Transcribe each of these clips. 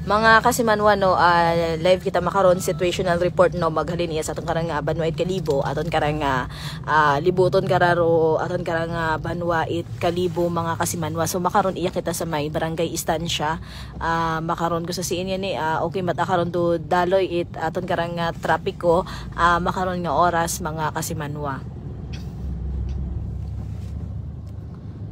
Mga kasimanwa no, live kita makaron situational report no maghalin iya sa atong karang Banwait Kalibo aton karang libuton kararo aton karang Banwait Kalibo mga kasimanwa. So makaron iya kita sa may barangay istansya. Makaron ko sa siin yan okay mata karon do daloy it aton karang trapiko makaron nga oras mga kasimanwa.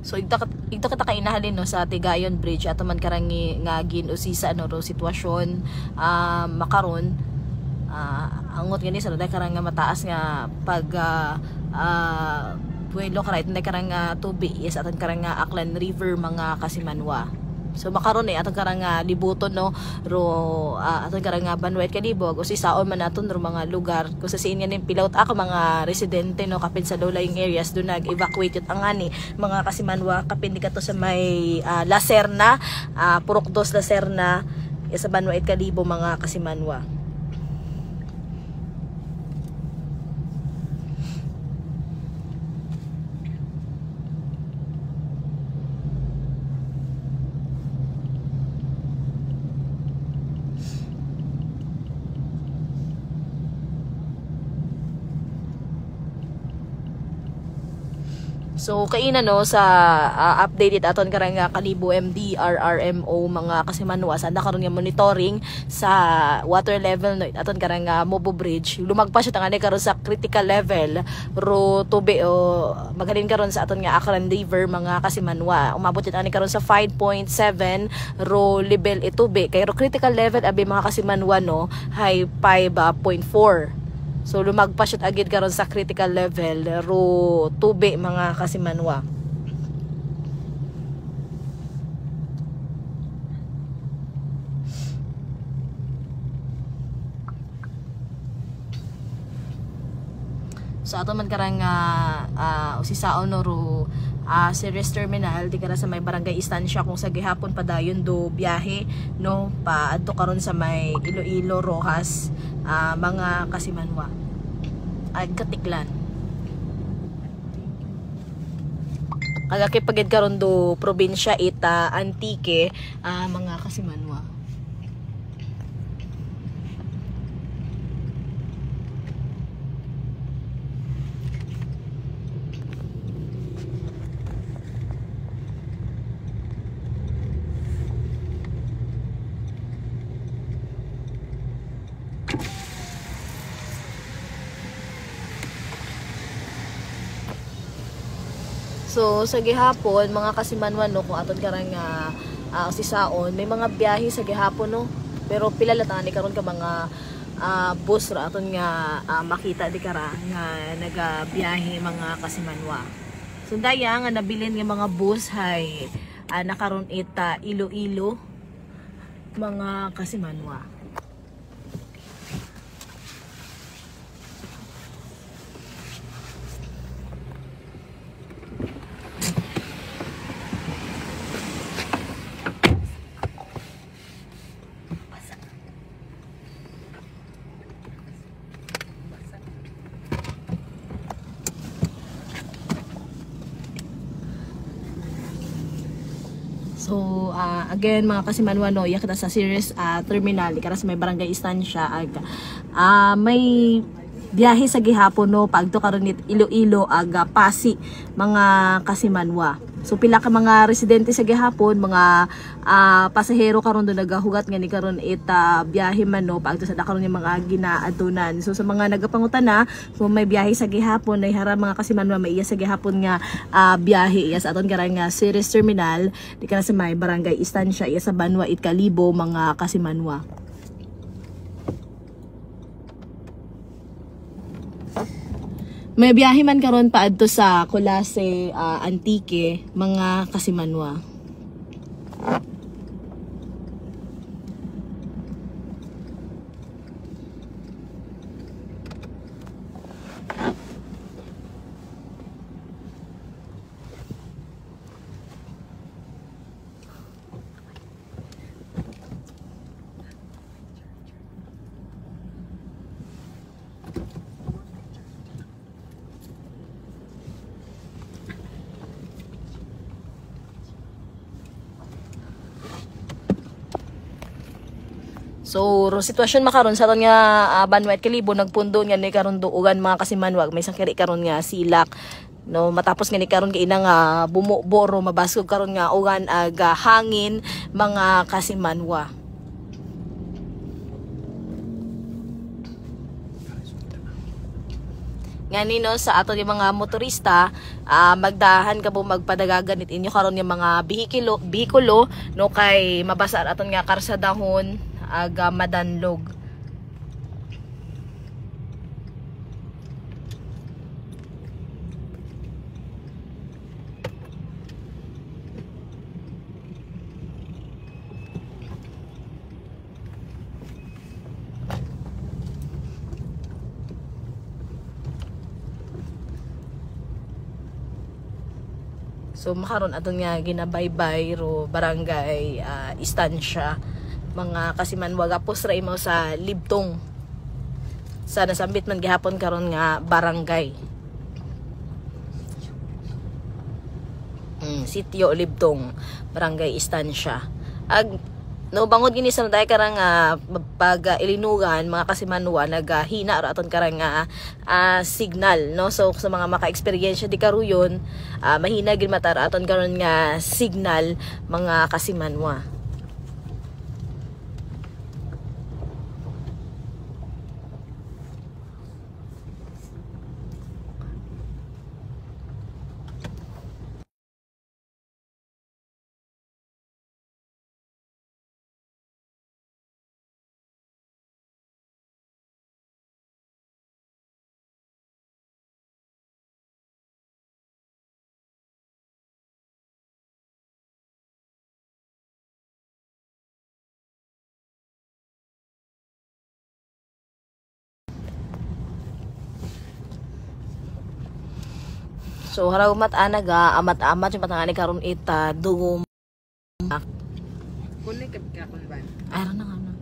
So igta kita kainahalin no sa Tigayon Bridge ato man karangi nga ginusisa no ro sitwasyon makaron angot gani sa karang nga mataas nga pag puwelo karay karang tubig yes aton karang Aklan River mga kasimanwa. So makaron atong karang libuton no ro atong karang Banwait Kalibo o si saon man naton ro mga lugar kung sa siin ning pilot ako mga residente no kapin sa low-lying areas do nag-evacuate yun ang ani mga kasimanwa kapin di kato sa may Lacerna Purok 2 Lacerna sa Banwait Kalibo mga kasimanwa. So kaina no sa updated aton karang Kalibo MD RRMO mga kasimanwa sa nakaron nga monitoring sa water level no aton karang Mobo Bridge lumagpas siya tangani karon sa critical level ro tubi o magalin karon sa aton nga Aklan River mga kasimanwa umabot ani karon sa 5.7 ro level itubi kay ro critical level abi mga kasimanwa no hay 5.4. So lumagpas siya agad karon sa critical level ro tubi mga kasimanwa. So ato man karang usisaon no ro Ceres Terminal di kara sa may barangay istansya kung sa gihapon padayon do biyahe no pa adto karon sa may Iloilo Rojas mga kasimanwa ay Katiklan kagakipagid karon do probinsya ita Antique mga kasimanwa. So sa gihapon mga kasimanwa no kung aton karang usisaon may mga biyahe sa gihapon no pero pila latani karon ka mga bus ra aton nga makita di kara nga nagabiyahe mga kasimanwa. So daya nga nabilin nga mga bus hay nakaron ita Iloilo mga kasimanwa. So again mga kasimanwa no iya kita sa Ceres Terminal di kara sa may barangay istansya may biyahe sa gihapon no pagto karon nit Iloilo Pasi mga kasimanwa. So pila ka mga residente sa gihapon mga pasahero karon do nagahugat nga ni karon ita biyahe man no pagto sa karon yung mga ginaadunan. So sa mga nagapangutana kung may biyahe sa gihapon ay hara mga kasimanwa may iya sa gihapon nga biyahe iya sa aton karang Ceres Terminal di kana sa may barangay istansya iya sa Banwait Kalibo mga kasimanwa. May biyahe man karon paadto sa Colase Antique mga kasimanwa. So sitwasyon makaron sa aton nga Banwa at Kalibo nagpundo nga ni karon duugan mga kasimanwag may sakiri karon nga silak no matapos nga ni karon giina nga bumuboro mabasog karon nga ugan ag hangin mga kasimanwa. Nga nino sa ato yung mga motorista magdahan ka po magpadagaganit inyo karon yung mga bihikulo no kay mabasa aton nga karsadahon aga madanlog. So makaron aton nga ginabaybay ro barangay istansya mga kasimanwag apos ra imo sa Libtong sa nasambit man gihapon karon nga barangay sitio Libtong barangay istansya ag no bangod gini sa day karang pag ilinugan mga kasimanwa naghina ra aton karang signal no so sa mga maka-eksperyensya di karuyon mahina gid mata ra aton karon nga signal mga kasimanwa. So haraw mat anaga amat-amat yung patangani karon ita dugom. Kunay ka kunban. Ayron na nga na.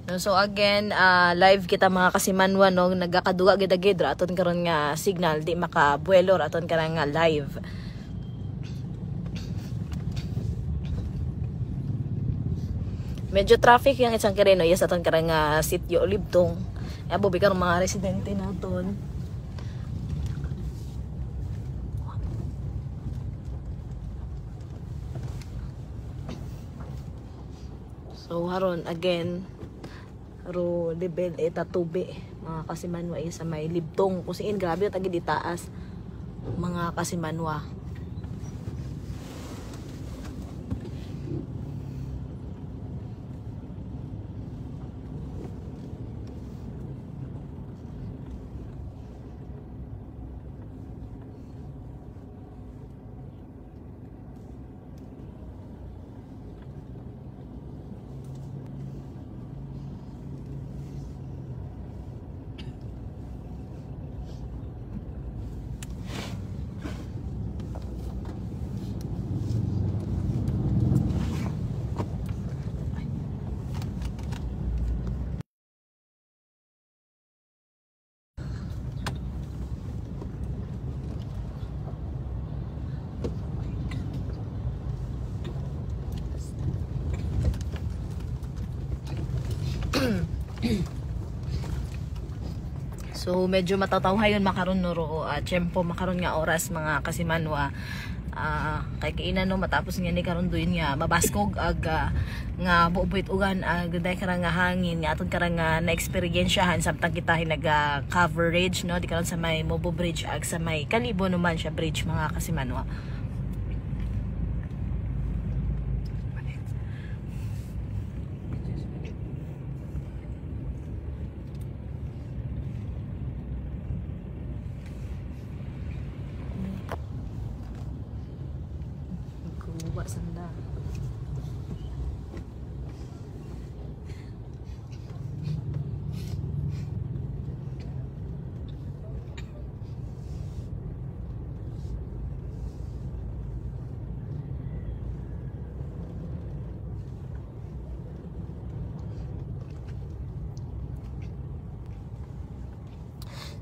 No, so again, live kita mga kasimanwa no nagakaduga gid ra aton karon nga signal di makabuelo ra aton karon nga live. Medyo traffic yung isang kireno yes aton karon nga sitio Libtong. Abo bi karon mga residente naton. So haron again ro level eta tubi mga kasimanwa sa may Libtong kusiin grabe tagi di taas mga kasimanwa. So medyo matatawhayon makaron no ro tiyempo makaron nga oras mga kasimanwa kay kainan no matapos nga ni karon duyon nga mabaskog ag nga bubuit ugan ag day karang nga hangin nga aton karang nga na-eksperyensyahan samtang kita nag coverage no di karon sa may Mobo Bridge ag sa may Kalibo naman siya bridge mga kasimanwa. Sanda.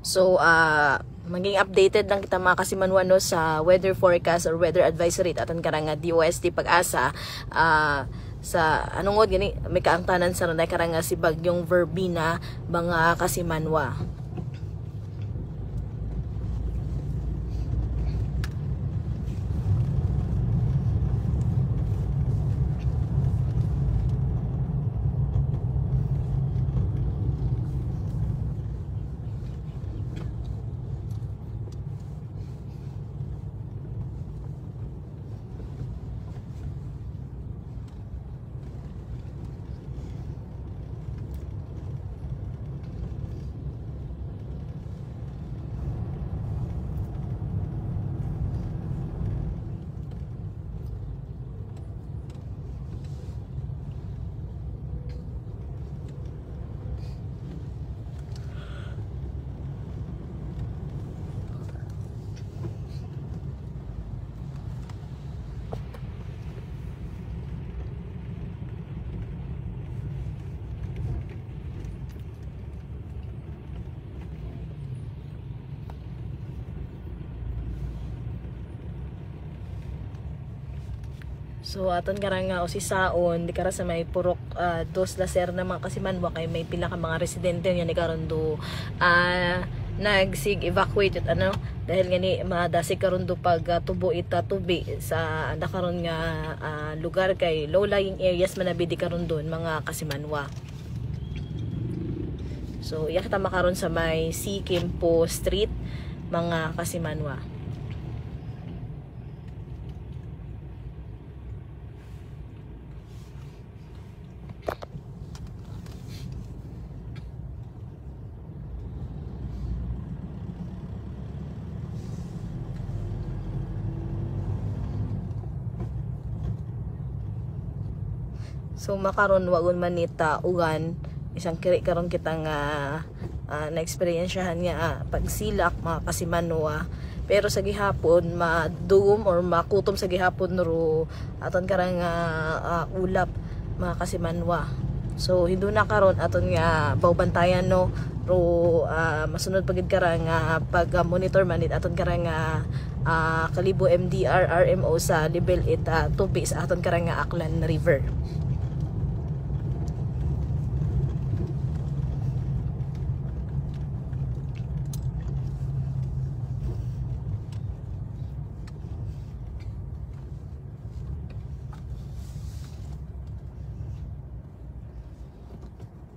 So maging updated lang kita mga kasimanwa no sa weather forecast or weather advisory aton karang DOST Pag-asa sa anungod gani may kaangtanan sa runay karang nga si bagyong Verbena mga kasimanwa. So aton karang nga usisaon di kara sa may purok dos laser na mga kasimanwa kay may pila ka mga residente nya ni karon do nagsig evacuate it ano dahil gani madasig karon do pag tubo ita tubi sa anda karon nga lugar kay low lying areas manabidi karon doon mga kasimanwa. So iya kita makaron sa may C Kimpo Street mga kasimanwa. So makaron wagon manita ugan isang kiri karon kita nga na-experiensyahan nga pagsilak mga kasimanwa pero sa gihapon madugom or makutom sa gihapon ro aton karang ulap mga kasimanwa. So hindu na karon aton nga bawbantayan no ro masunod pagid karang pag monitor manit aton karang Kalibo MDR RMO sa level 8 tubi sa aton karang Aklan River.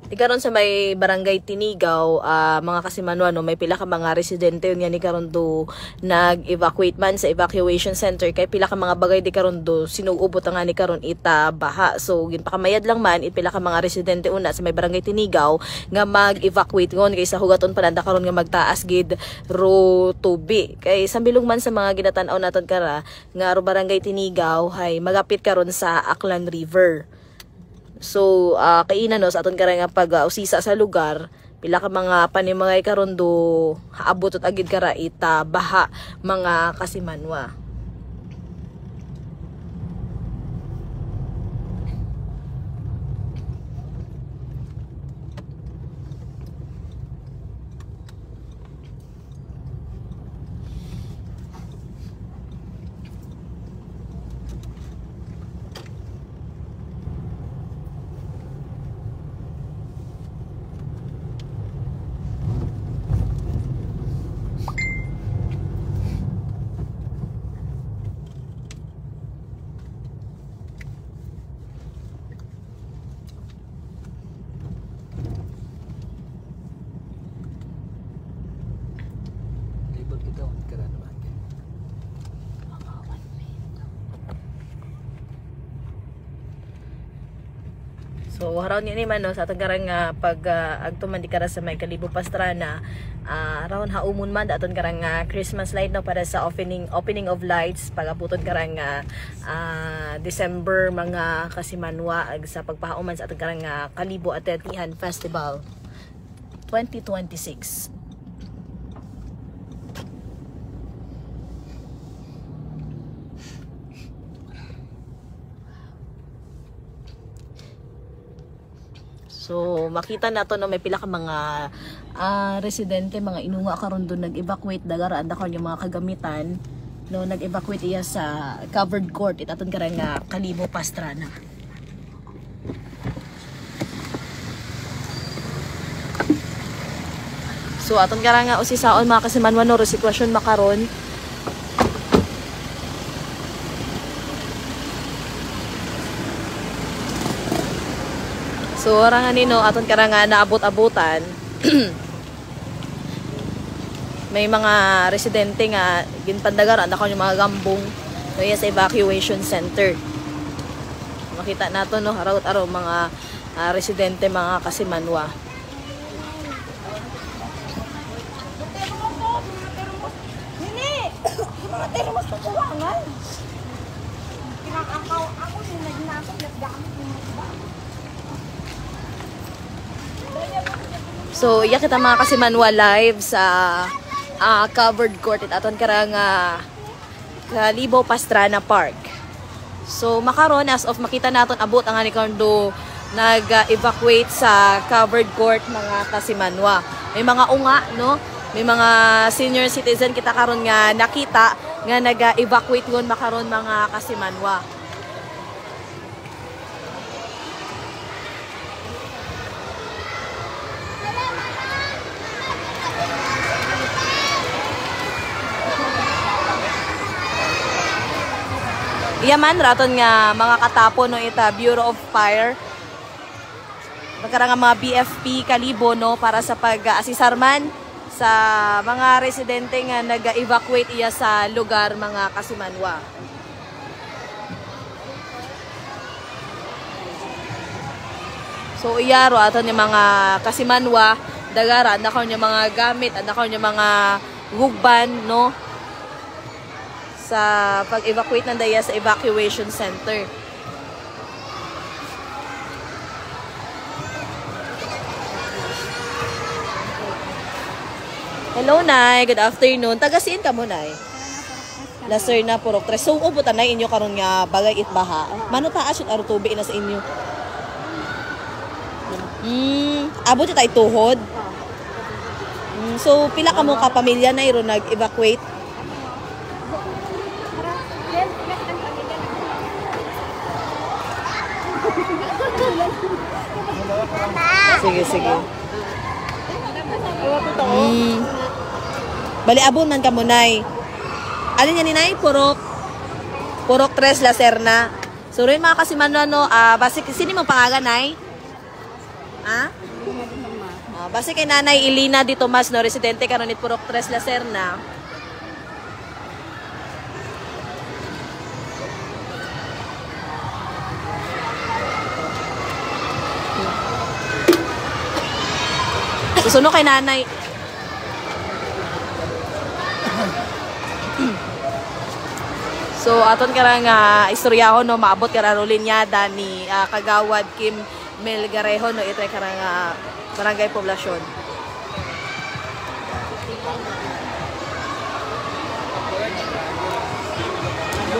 Di karon sa may barangay Tinigaw, mga kasimanwa no, may pila ka mga residente unya ni karon do nag-evacuate man sa evacuation center kay pila ka mga bagay di karon do sinuubot nga ni karon ita baha. So ginpakamayad lang man pila ka mga residente una sa may barangay Tinigaw nga mag-evacuate ngon kay sa hugaton pananda karon nga magtaas gid ro tubi. Kay sambilog man sa mga ginatan-aw naton kara nga ro barangay Tinigaw hay magapit karon sa Aklan River. So kainan no sa aton kara nga pag usisa sa lugar pila ka mga panimangay karon do haabot ot agid kara ita baha mga kasimanwa. So haraw ni man no sa atong karang pag agtuman di kara sa may Kalibo Pastrana around haumon man aton karang Christmas light no para sa opening of lights pagabuton karang December mga kasimanwa ag sa pagpahauman sa atong karang Kalibo Atentihan Festival 2026. So makita nato no may pila ka mga residente mga inunga karon doon nag-evacuate dagara anda karon yung mga kagamitan no nag-evacuate iya sa covered court itaton karang Kalibo Pastrana. So aton kara nga usisaon mga kasimanwan no sitwasyon makaron. So orangan nino aton kara nga naabot-abutan. May mga residente nga ginpandagaran ako yung mga gambong so sa evacuation center. Makita nato no araw-araw mga residente mga kasimanwa. Pero mas kukulangan. Kinakakaw ako yung nagnasok at gamit yung iba. So, iya kita mga kasimanwa live sa covered court at aton karang Kalibo Pastrana Park. So, makaron as of makita naton abot ang ani kondo nag-evacuate sa covered court mga kasimanwa. May mga unga, no? May mga senior citizen kita karon nga nakita nga nag-evacuate ngon makaron mga kasimanwa. Yaman raton nga mga katapo no ita Bureau of Fire. Magkara nga mga BFP Kalibo no para sa pag-asisar man sa mga residente nga nag-evacuate iya sa lugar mga kasimanwa. So iyaro aton ni mga kasimanwa dagara andakaw nya mga gamit, andakaw nya mga gugban no sa pag-evacuate ng daya sa evacuation center. Hello, Nay. Good afternoon. Taga-siin ka mo, Nay? Laser na Purok 3. So, ubutan na inyo karon nga bagay itbaha. Mano taas yung aro tubig na sa inyo? Abot yung tayo tuhod? So, pila ka mo kapamilya na iro nag-evacuate? Sige, sige. Bali abon man ka mo, Nay. Alin yan ni Nay? Purok 3 Laserna. So rin mga kasimanwa no, basic sino mo pangalan, Nay? Ha? Basic kay Nanay Elina Di Tomas no, residente karon nit Purok 3 Laserna. Susuno kay Nanay. So aton karang istoryahon no maabot karang linyada ni Kagawad Kim Melgarejo no ito karang barangay poblasyon.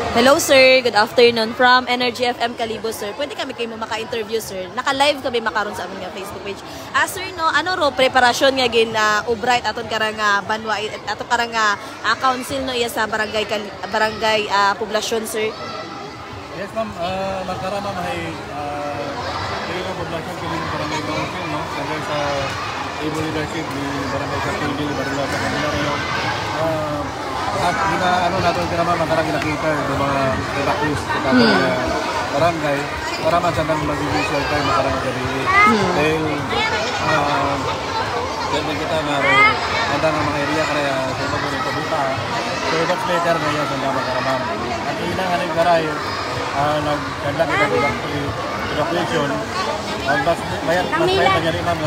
Hello sir, good afternoon from Energy FM Kalibo sir. Pwede kami kayo maka-interview sir. Naka-live kami makaron sa aming Facebook page. Sir no, ano ro preparasyon nga gin ubright aton karang banwa aton karang council no iya sa barangay poblasyon sir. Yes ma'am, magkarama may kailangan poblasyon kini barangay council no. Kaya sa able leadership ni barangay sa Pilgil barangay sa kanila yung at ano natin naman magkarang nakita yung mga evacuees sa barangay para masyadong mag-visual tayo makarang gabi. Dahil dahil kita naroon handa ng mga area kaya sa mga ganito buka. So that's later na yan sa makaramam. At ilang yung garay nagkanda kita evacuation. Mas mayat nangyari ma'am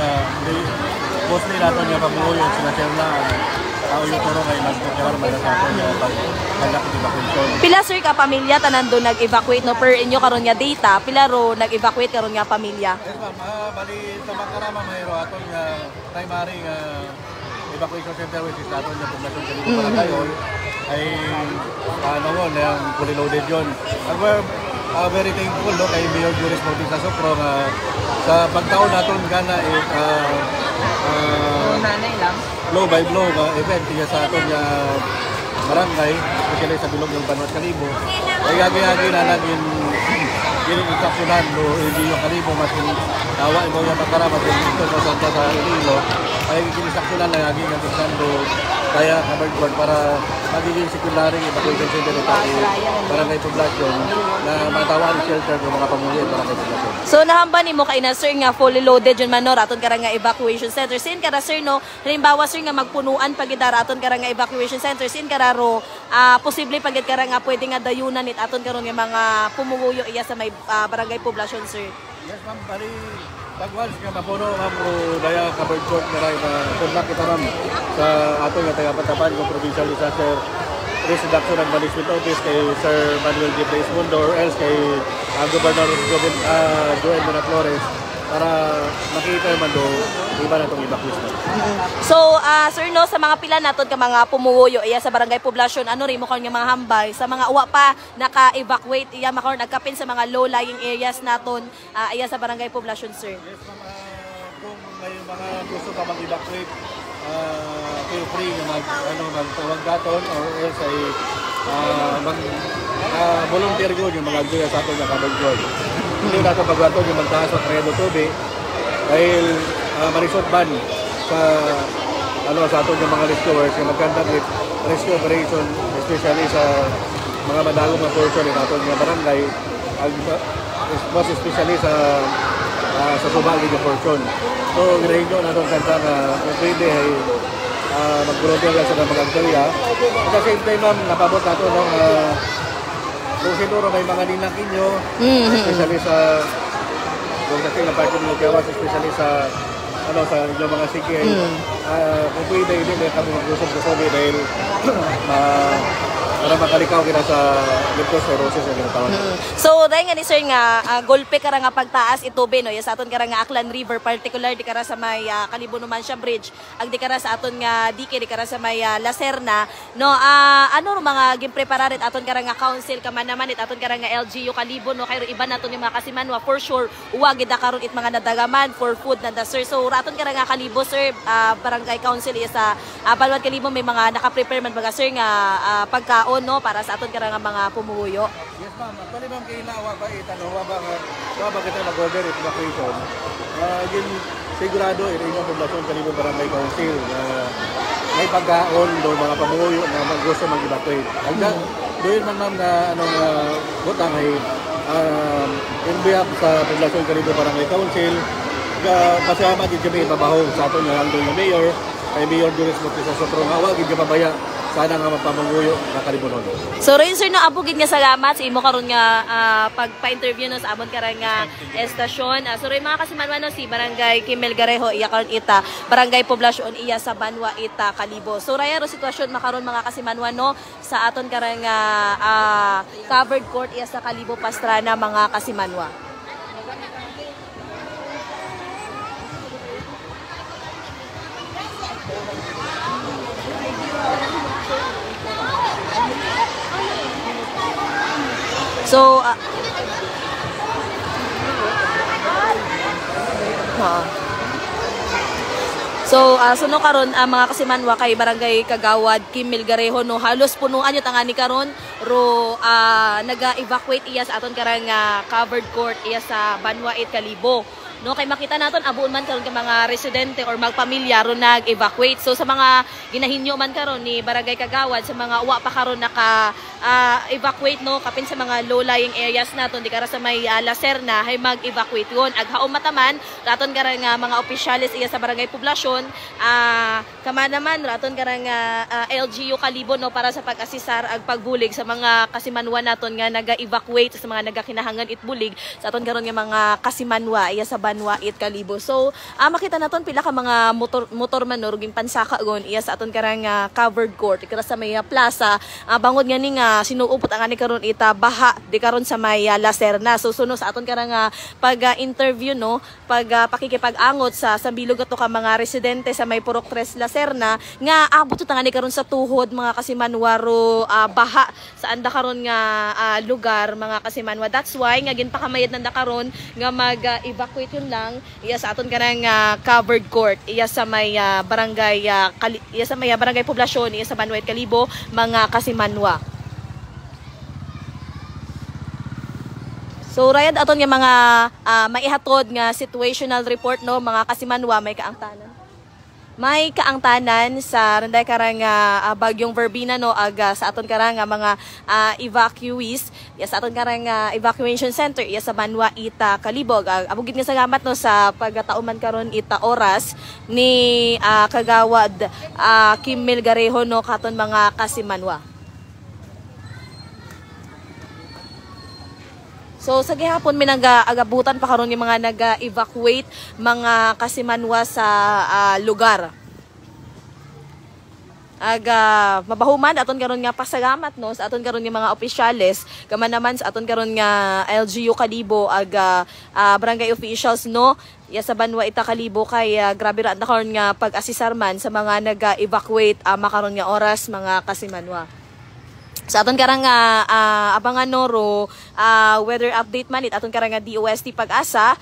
mostly nato niya pamuyo sila na yung turo kay nagkakaroon ba sa ato niya pag-evacuation. Pila sir ka pamilya tanan do nag-evacuate no per inyo karon nga data pila ro nag-evacuate karon nga pamilya? Yes ma'am, bali sa Makarama mayro ato nga primary evacuation center which is ato nga poblasyon Kalibo Barangay ay ngon yung fully loaded yun. And we're very thankful no kay Mayor Juris Bautista Sopro sa pagtaon naton gana nanay lang blow by blow event niya sa aton nga barangay, especially sa bilog ng Banwat Kalibo. Ay gagi-gagi na naging instructionan no hindi yung kalibo mas tawa mo yung magkaramat dito sa Santa sa Iloilo ay instructionan na lagi ng Sando kaya covered court para magiging secondary evacuation center ito barangay poblasyon na matawaan shelter ng mga pamilya barangay poblasyon. So nahamba nimo kay na sir nga fully loaded yun man no raton kara nga evacuation center sin kara sir no halimbawa sir nga magpunuan pagid aton kara nga evacuation center sin kara ro posible pagid kara nga pwede nga dayunan it aton karon nga mga pumuguyo iya sa may barangay poblasyon sir. Yes ma'am, bali pag once nga mapuno ma'am o daya covered court na rin contact kita ma'am sa ato nga taga-Patapan ng Provincial Disaster Risk Reduction and Management Office kay Sir Manuel G. Mundo or else kay Governor Joel Mena Flores para makita naman do iba na itong evacuation. So sir no sa mga pila naton ka mga pumuguyo iya sa barangay poblasyon ano rin mo karon nga mga hambay sa mga uwa pa naka-evacuate iya makaron nagkapin sa mga low lying areas naton iya sa barangay poblasyon sir. Yes ma'am, kung may mga gusto pa mag-evacuate feel free na magtawag daton or else ay volunteer ko yung mga agduya sa ato nga covered court. Hindi na ito pagwato yung magtaas at redo tubi dahil marisot ban sa sa ato yung mga rescuers yung magkanda with rescue operation especially sa mga madagong mga portion ng ato yung barangay mas especially sa subagi yung portion. So ginahinyo na itong kanta na kung pwede ay mag-volunteer lang sa mga agduya. At the same time ma'am napabot nato kung siguro may mga ninakin nyo, especially sa kung natin na party ng Gawas, especially sa sa inyong mga sige, kung pwede hindi may kami mag-usap sa sobi dahil para makalikaw kita sa leptospirosis na ginatawag. So dahil nga ni sir nga golpe kara nga pagtaas itubi no sa aton kara nga Aklan River particular di kara sa may Kalibo-Numancia Bridge ag di kara sa aton nga dike di kara sa may Lacerna no ano mga gimprepararet aton kara nga council kaman naman it aton kara nga LGU Kalibo no kay iba naton yung mga kasimanwa for sure uwa gid karon it mga nadagaman for food nanda sir. So aton kara nga Kalibo sir barangay council is sa Balwad Kalibo may mga naka-prepare man baga sir nga pagkaon no para sa aton kara nga mga pumuguyo. Yes ma'am, actually ma'am kailangan ba wa ba kita mag-order evacuation. Again sigurado inyong poblasyon Kalibo Barangay Council na may pagkaon do mga pumuguyo na maggusto mag-evacuate. Hanggang doon man ma'am na butang ay in behalf sa poblasyon Kalibo Barangay Council pasama gid kami mabahong sa aton nga andong mayor kay Mayor Juris Bautista Sotro nga wa gid mabaya sana nga mapamanguyo na Kalibo. So rin sir no abugid nga salamat sa imo karon nga pagpa-interview no sa amon kara nga estasyon. So rin mga kasimanwano si Barangay Kimel Garejo iya karon ita barangay poblasyon iya sa Banwa ita Kalibo. So raya ro sitwasyon makaron mga kasimanwano sa aton kara nga covered court iya sa Kalibo Pastrana mga kasimanwa. So, suno karon mga kasimanwa kay Barangay Kagawad Kimil Garejo no halos punuan yung tangani karon ro naga-evacuate iya sa aton karang covered court iya sa Banwa it Kalibo. No kay makita naton abuon man karon ka mga residente or magpamilya ro nag-evacuate. So sa mga ginahinyo man karon ni Barangay Kagawad sa mga uwa pa karon naka evacuate no kapin sa mga low lying areas naton di kara sa may Lacerna hay mag-evacuate yon. Aghaom mataman raton kara nga mga opisyalis iya sa barangay poblasyon kama naman raton kara nga LGU Kalibo no para sa pag-asisar ag pagbulig sa mga kasimanwa naton nga naga-evacuate sa mga nagakinahangan itbulig sa aton karon nga mga kasimanwa iya sa Banwa it Kalibo. So makita naton pila ka mga motor man no ruging pansaka gon iya sa aton karang covered court ikara sa may plaza bangod nga ni nga sinuupot ang ani karon ita baha di karon sa may Lacerna. So suno sa aton karang pag interview no pag pakikipag-angot sa bilog ato ka mga residente sa may Purok 3 Lacerna nga abot ta nga ni karon sa tuhod mga kasimanwaro baha sa anda karon nga lugar mga kasimanwa. That's why nga ginpakamayad nanda karon nga mag-evacuate lang iya sa aton kanang covered court iya sa may barangay iya sa may barangay poblasyon iya sa Banwa it Kalibo mga kasimanwa. So rayad aton nga mga maihatod nga situational report no mga kasimanwa may kaangtanan. May kaangtanan sa renday karang bagyong Verbina no aga sa aton karang mga evacuees ya sa aton karang evacuation center ya sa Banwa Ita Kalibog. Abugid nga salamat no sa pagtauman karon ita oras ni kagawad Kim Melgarejo no katon mga kasimanwa. So sa gihapon may agabutan pa karon yung mga nag-evacuate mga kasimanwa sa lugar. Mabahuman aton karon nga pasalamat no sa aton karon nga mga opisyales kaman naman sa aton karon nga LGU Kalibo barangay officials no ya sa Banwa Ita Kalibo kay grabe ra karon nga pag-asisarman sa mga nag-evacuate makaron nga oras mga kasimanwa. Sa aton karang abangan noro weather update manit aton karang DOST Pag-asa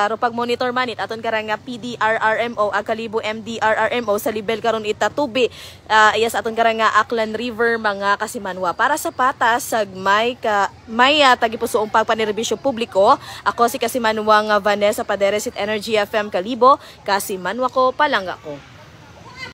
ro pag monitor manit aton karang PDRRMO Kalibo MDRRMO sa level karon ita tubi iya sa aton karang Aklan River mga kasimanwa. Para sa patas may tagipusoong pagpanerbisyo publiko ako si kasimanwa nga Vanessa Paderes at Energy FM Kalibo kasimanwa ko palangga ko.